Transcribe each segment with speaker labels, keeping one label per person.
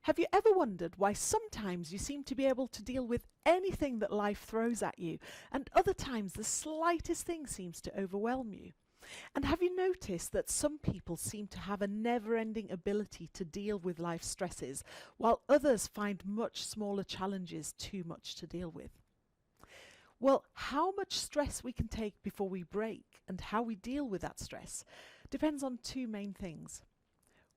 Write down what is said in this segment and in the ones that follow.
Speaker 1: Have you ever wondered why sometimes you seem to be able to deal with anything that life throws at you, and other times the slightest thing seems to overwhelm you? And have you noticed that some people seem to have a never-ending ability to deal with life stresses, while others find much smaller challenges too much to deal with? Well, how much stress we can take before we break and how we deal with that stress depends on two main things.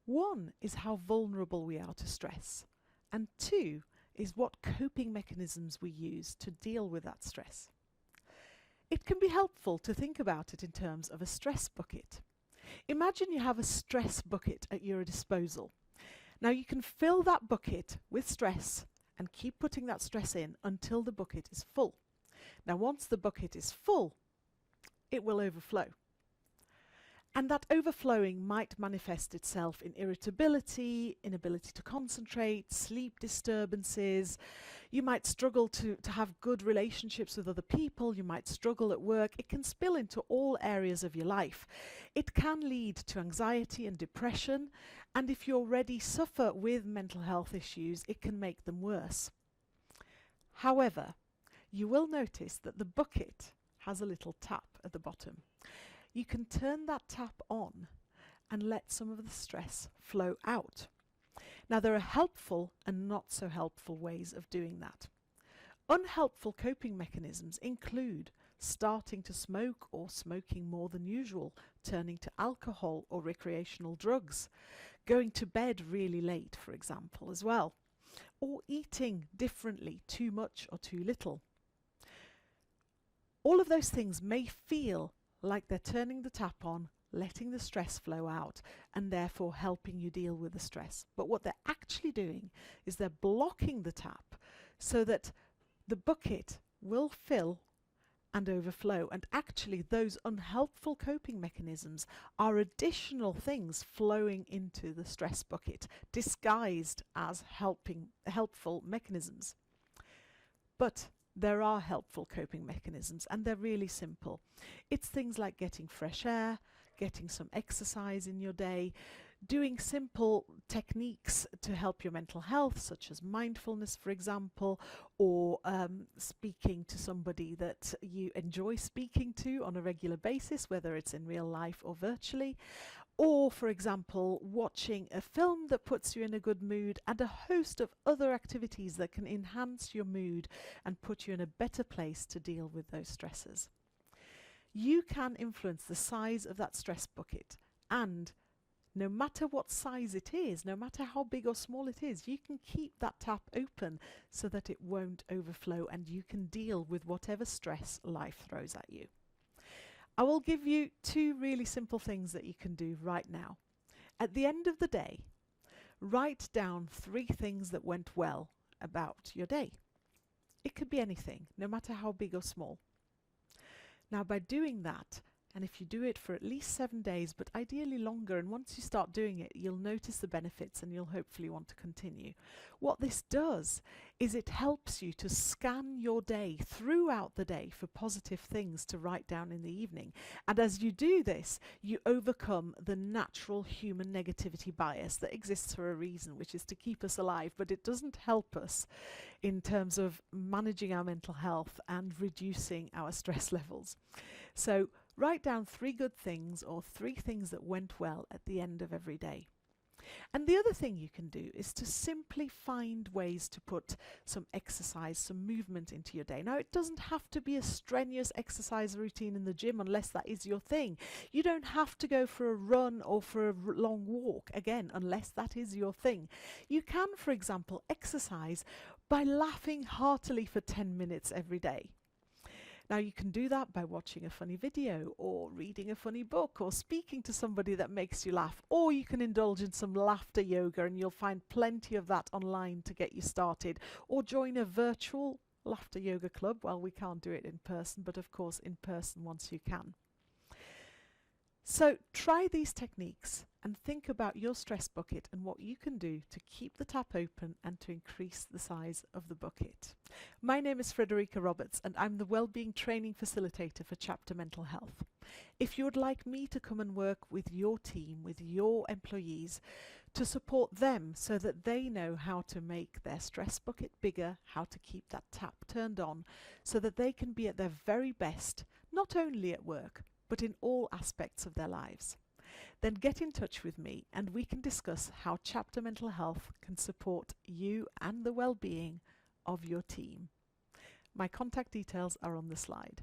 Speaker 1: One is how vulnerable we are to stress, and two is what coping mechanisms we use to deal with that stress. It can be helpful to think about it in terms of a stress bucket. Imagine you have a stress bucket at your disposal. Now you can fill that bucket with stress and keep putting that stress in until the bucket is full. Now once the bucket is full, it will overflow. And that overflowing might manifest itself in irritability, inability to concentrate, sleep disturbances. You might struggle to have good relationships with other people. You might struggle at work. It can spill into all areas of your life. It can lead to anxiety and depression. And if you already suffer with mental health issues, it can make them worse. However, you will notice that the bucket has a little tap at the bottom. You can turn that tap on and let some of the stress flow out. Now there are helpful and not so helpful ways of doing that. Unhelpful coping mechanisms include starting to smoke or smoking more than usual, turning to alcohol or recreational drugs, going to bed really late, for example, as well, or eating differently, too much or too little. All of those things may feel like they're turning the tap on, letting the stress flow out, and therefore helping you deal with the stress. But what they're actually doing is they're blocking the tap so that the bucket will fill and overflow. And actually those unhelpful coping mechanisms are additional things flowing into the stress bucket, disguised as helpful mechanisms. But there are helpful coping mechanisms, and they're really simple. It's things like getting fresh air, getting some exercise in your day, doing simple techniques to help your mental health, such as mindfulness, for example, or speaking to somebody that you enjoy speaking to on a regular basis, whether it's in real life or virtually, or, for example, watching a film that puts you in a good mood, and a host of other activities that can enhance your mood and put you in a better place to deal with those stresses. You can influence the size of that stress bucket, and no matter what size it is, no matter how big or small it is, you can keep that tap open so that it won't overflow and you can deal with whatever stress life throws at you. I will give you two really simple things that you can do right now. At the end of the day, write down 3 things that went well about your day. It could be anything, no matter how big or small. Now, by doing that, and if you do it for at least 7 days, but ideally longer, and once you start doing it, you'll notice the benefits and you'll hopefully want to continue. What this does is it helps you to scan your day throughout the day for positive things to write down in the evening. And as you do this, you overcome the natural human negativity bias that exists for a reason, which is to keep us alive, but it doesn't help us in terms of managing our mental health and reducing our stress levels. So write down 3 good things or 3 things that went well at the end of every day. And the other thing you can do is to simply find ways to put some exercise, some movement into your day. Now, it doesn't have to be a strenuous exercise routine in the gym unless that is your thing. You don't have to go for a run or for a long walk, again, unless that is your thing. You can, for example, exercise by laughing heartily for 10 minutes every day. Now, you can do that by watching a funny video or reading a funny book or speaking to somebody that makes you laugh, or you can indulge in some laughter yoga, and you'll find plenty of that online to get you started, or join a virtual laughter yoga club. Well, we can't do it in person, but of course in person once you can. So try these techniques and think about your stress bucket and what you can do to keep the tap open and to increase the size of the bucket. My name is Frederika Roberts, and I'm the Wellbeing Training Facilitator for Chapter Mental Health. If you would like me to come and work with your team, with your employees, to support them so that they know how to make their stress bucket bigger, how to keep that tap turned on so that they can be at their very best, not only at work, but in all aspects of their lives. Then get in touch with me and we can discuss how chapter mental health can support you and the well-being of your team. My contact details are on the slide.